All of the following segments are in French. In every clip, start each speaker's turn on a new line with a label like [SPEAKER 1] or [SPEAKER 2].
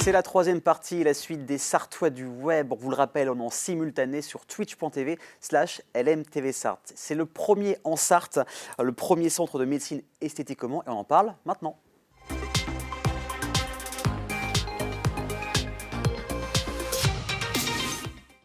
[SPEAKER 1] C'est la troisième partie, la suite des Sartois du web. On vous le rappelle, on est en simultané sur twitch.tv/LMTV Sarthe. C'est le premier en Sarthe, le premier centre de médecine esthétiquement, et on en parle maintenant.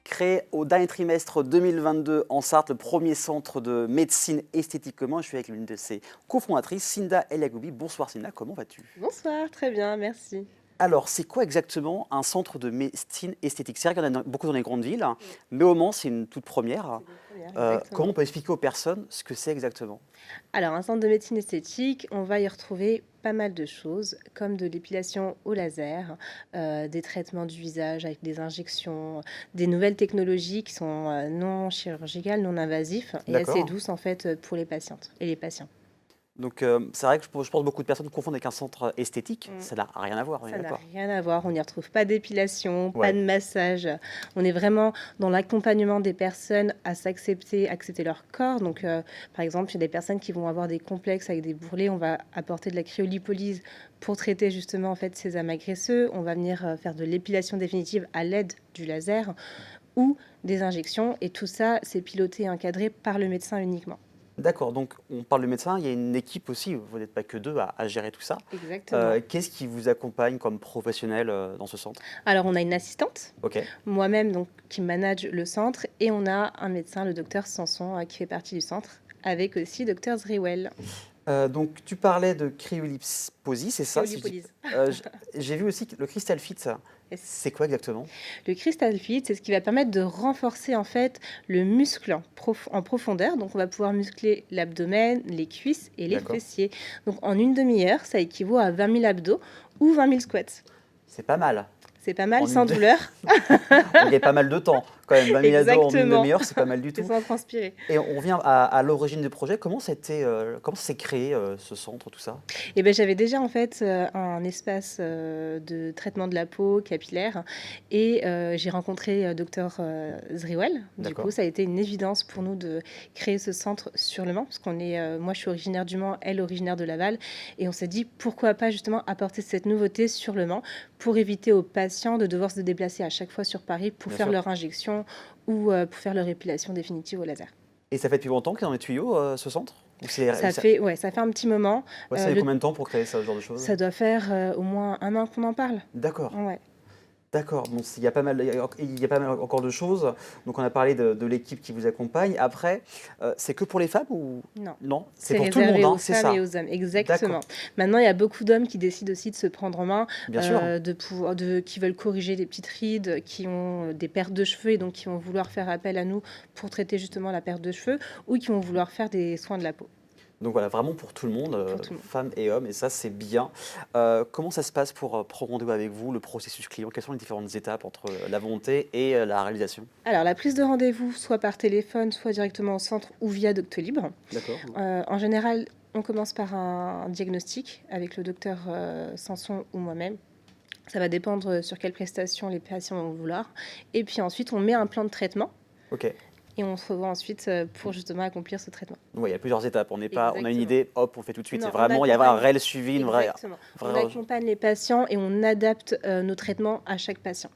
[SPEAKER 1] Créé au dernier trimestre 2022 en Sarthe, le premier centre de médecine esthétiquement. Je suis avec l'une de ses cofondatrices, Sinda El Yagoubi. Bonsoir Sinda, comment vas-tu?
[SPEAKER 2] Bonsoir, très bien, merci.
[SPEAKER 1] Alors, c'est quoi exactement un centre de médecine esthétique? C'est vrai qu'il y en a beaucoup dans les grandes villes, mais au Mans, c'est une toute première. Comment
[SPEAKER 2] Exactement.
[SPEAKER 1] on peut expliquer aux personnes ce que c'est exactement?
[SPEAKER 2] Alors, un centre de médecine esthétique, on va y retrouver pas mal de choses, comme de l'épilation au laser, des traitements du visage avec des injections, des nouvelles technologies qui sont non chirurgicales, non invasifs et assez
[SPEAKER 1] D'accord.
[SPEAKER 2] douces en fait pour les patientes et les patients.
[SPEAKER 1] Donc, c'est vrai que je pense que beaucoup de personnes confondent avec un centre esthétique.
[SPEAKER 2] Mm.
[SPEAKER 1] Ça n'a rien à voir, on est
[SPEAKER 2] Ça n'a
[SPEAKER 1] d'accord.
[SPEAKER 2] rien à voir, on n'y retrouve pas d'épilation, pas
[SPEAKER 1] Ouais.
[SPEAKER 2] de massage. On est vraiment dans l'accompagnement des personnes à s'accepter, accepter leur corps. Donc, par exemple, il y a des personnes qui vont avoir des complexes avec des bourrelets, on va apporter de la cryolipolyse pour traiter justement en fait ces amas graisseux. On va venir faire de l'épilation définitive à l'aide du laser ou des injections. Et tout ça, c'est piloté et encadré par le médecin uniquement.
[SPEAKER 1] D'accord, donc on parle de médecin, il y a une équipe aussi, vous n'êtes pas que deux à gérer tout ça.
[SPEAKER 2] Exactement.
[SPEAKER 1] Qu'est-ce qui vous accompagne comme professionnel dans ce centre?
[SPEAKER 2] Alors, on a une assistante,
[SPEAKER 1] Ok.
[SPEAKER 2] moi-même donc qui manage le centre, et on a un médecin, le docteur Sanson, qui fait partie du centre, avec aussi docteur Zriwell.
[SPEAKER 1] Donc tu parlais de cryolipolyse, c'est ça? Si je dis-
[SPEAKER 2] Cryolipolyse.
[SPEAKER 1] J'ai vu aussi que le Crystal Fit,
[SPEAKER 2] Yes.
[SPEAKER 1] c'est quoi exactement?
[SPEAKER 2] Le Crystal Fit, c'est ce qui va permettre de renforcer en fait le muscle en profondeur. Donc on va pouvoir muscler l'abdomen, les cuisses et les
[SPEAKER 1] D'accord.
[SPEAKER 2] fessiers. Donc en une demi-heure, ça équivaut à 20 000 abdos ou 20 000 squats.
[SPEAKER 1] C'est pas mal.
[SPEAKER 2] C'est pas mal,
[SPEAKER 1] En
[SPEAKER 2] sans
[SPEAKER 1] une...
[SPEAKER 2] douleur.
[SPEAKER 1] On gagne pas mal de temps. Quand même, 20 000 abdos en une
[SPEAKER 2] Exactement.
[SPEAKER 1] demi-heure, c'est pas mal du
[SPEAKER 2] C'est
[SPEAKER 1] tout.
[SPEAKER 2] sans transpirer.
[SPEAKER 1] Et on revient à l'origine du projet. Comment comment ça s'est créé ce centre, tout ça?
[SPEAKER 2] Et ben, j'avais déjà en fait un espace de traitement de la peau capillaire et j'ai rencontré Dr Zriwell. Du
[SPEAKER 1] D'accord.
[SPEAKER 2] coup, ça a été une évidence pour nous de créer ce centre sur le Mans, parce qu'on est, moi je suis originaire du Mans, elle originaire de Laval, et on s'est dit pourquoi pas justement apporter cette nouveauté sur le Mans pour éviter aux patients de devoir se déplacer à chaque fois sur Paris pour
[SPEAKER 1] Bien
[SPEAKER 2] faire
[SPEAKER 1] sûr.
[SPEAKER 2] leur injection ou pour faire leur épilation définitive au laser.
[SPEAKER 1] Et ça fait depuis longtemps qu'il est dans les tuyaux, ce centre? Ou
[SPEAKER 2] Ça fait un petit moment.
[SPEAKER 1] ouais, ça fait
[SPEAKER 2] Le
[SPEAKER 1] combien de temps pour créer ce genre de choses?
[SPEAKER 2] Ça doit faire au moins un an qu'on en parle.
[SPEAKER 1] D'accord.
[SPEAKER 2] Ouais.
[SPEAKER 1] D'accord, bon, il y a pas mal, il y a pas mal encore de choses. Donc on a parlé de l'équipe qui vous accompagne. Après, c'est que pour les femmes ou
[SPEAKER 2] Non,
[SPEAKER 1] non? C'est
[SPEAKER 2] c'est
[SPEAKER 1] pour tout le monde,
[SPEAKER 2] réservé
[SPEAKER 1] hein,
[SPEAKER 2] aux
[SPEAKER 1] c'est
[SPEAKER 2] femmes et
[SPEAKER 1] ça.
[SPEAKER 2] aux hommes,
[SPEAKER 1] D'accord,
[SPEAKER 2] exactement. Maintenant, il y a beaucoup d'hommes qui décident aussi de se prendre en main,
[SPEAKER 1] bien sûr.
[SPEAKER 2] qui veulent corriger des petites rides, qui ont des pertes de cheveux et donc qui vont vouloir faire appel à nous pour traiter justement la perte de cheveux ou qui vont vouloir faire des soins de la peau
[SPEAKER 1] Donc voilà, vraiment pour tout le monde,
[SPEAKER 2] pour tout le monde.
[SPEAKER 1] femmes et hommes, et ça c'est bien. Comment ça se passe pour prendre rendez-vous avec vous, le processus client? Quelles sont les différentes étapes entre la volonté et la réalisation?
[SPEAKER 2] Alors, la prise de rendez-vous, soit par téléphone, soit directement au centre ou via Doctolib.
[SPEAKER 1] D'accord.
[SPEAKER 2] En général, on commence par un diagnostic avec le docteur Sanson ou moi-même. Ça va dépendre sur quelle prestation les patients vont vouloir. Et puis ensuite, on met un plan de traitement
[SPEAKER 1] Ok.
[SPEAKER 2] et on se revoit ensuite pour justement accomplir ce traitement.
[SPEAKER 1] Ouais, il y a plusieurs étapes. On n'est pas, on a une
[SPEAKER 2] Exactement.
[SPEAKER 1] idée, hop, on fait tout de suite.
[SPEAKER 2] Non,
[SPEAKER 1] C'est
[SPEAKER 2] on
[SPEAKER 1] vraiment, il y a un
[SPEAKER 2] accompagne.
[SPEAKER 1] réel suivi, une vraie,
[SPEAKER 2] Exactement. On
[SPEAKER 1] vraie-
[SPEAKER 2] accompagne les patients et on adapte nos traitements à chaque patient.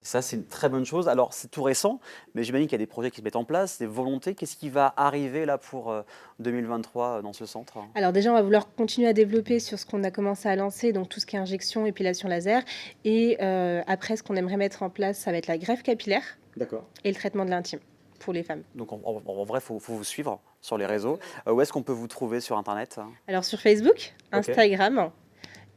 [SPEAKER 1] Ça, c'est une très bonne chose. Alors, c'est tout récent, mais j'imagine qu'il y a des projets qui se mettent en place, des volontés. Qu'est-ce qui va arriver là pour 2023 dans ce centre?
[SPEAKER 2] Alors déjà, on va vouloir continuer à développer sur ce qu'on a commencé à lancer, donc tout ce qui est injection, épilation laser. Et après, ce qu'on aimerait mettre en place, ça va être la greffe capillaire
[SPEAKER 1] D'accord.
[SPEAKER 2] et le traitement de l'intime pour les femmes.
[SPEAKER 1] Donc, en vrai, il faut vous suivre sur les réseaux. Où est-ce qu'on peut vous trouver sur Internet?
[SPEAKER 2] Alors sur Facebook,
[SPEAKER 1] Ok.
[SPEAKER 2] Instagram,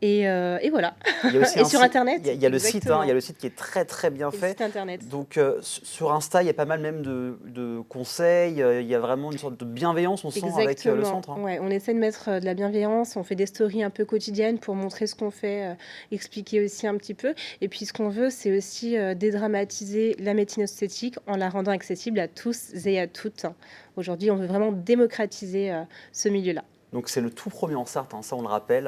[SPEAKER 2] et voilà.
[SPEAKER 1] Il y a aussi
[SPEAKER 2] Et
[SPEAKER 1] un
[SPEAKER 2] sur
[SPEAKER 1] site,
[SPEAKER 2] Internet,
[SPEAKER 1] il y a le site,
[SPEAKER 2] exactement.
[SPEAKER 1] il y a le site qui est très très bien
[SPEAKER 2] Et le
[SPEAKER 1] fait.
[SPEAKER 2] site Internet.
[SPEAKER 1] Donc, sur Insta, il y a pas mal même de conseils. Il y a vraiment une sorte de bienveillance, on sent, avec le centre. Hein.
[SPEAKER 2] Ouais, on essaie de mettre de la bienveillance, on fait des stories un peu quotidiennes pour montrer ce qu'on fait, expliquer aussi un petit peu. Et puis ce qu'on veut, c'est aussi dédramatiser la médecine esthétique en la rendant accessible à tous et à toutes. Aujourd'hui, on veut vraiment démocratiser ce milieu-là.
[SPEAKER 1] Donc c'est le tout premier en Sarthe, hein, ça on le rappelle,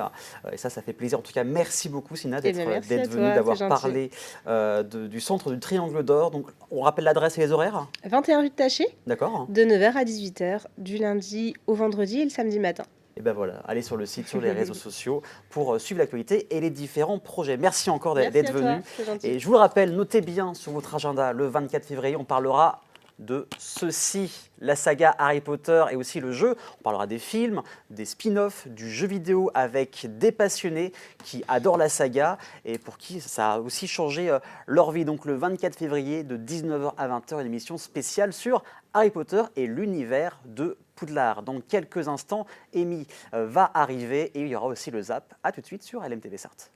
[SPEAKER 1] et ça fait plaisir. En tout cas, merci beaucoup Sina
[SPEAKER 2] Eh bien, merci à
[SPEAKER 1] d'être venue,
[SPEAKER 2] toi, c'est
[SPEAKER 1] d'avoir
[SPEAKER 2] gentil.
[SPEAKER 1] parlé du centre du Triangle d'Or. Donc on rappelle l'adresse et les horaires,
[SPEAKER 2] 21 rue de Taché,
[SPEAKER 1] d'accord?
[SPEAKER 2] de 9h à 18h, du lundi au vendredi et le samedi matin.
[SPEAKER 1] Et ben voilà, allez sur le site, sur les réseaux sociaux pour suivre l'actualité et les différents projets. Merci encore d'être
[SPEAKER 2] Merci à
[SPEAKER 1] venu.
[SPEAKER 2] toi, c'est gentil.
[SPEAKER 1] Et je vous le rappelle, notez bien sur votre agenda, le 24 février, on parlera de ceci, la saga Harry Potter et aussi le jeu. On parlera des films, des spin-offs, du jeu vidéo avec des passionnés qui adorent la saga et pour qui ça a aussi changé leur vie. Donc le 24 février de 19h à 20h, une émission spéciale sur Harry Potter et l'univers de Poudlard. Dans quelques instants, Amy va arriver et il y aura aussi le Zap. A tout de suite sur LMTV Sarthe.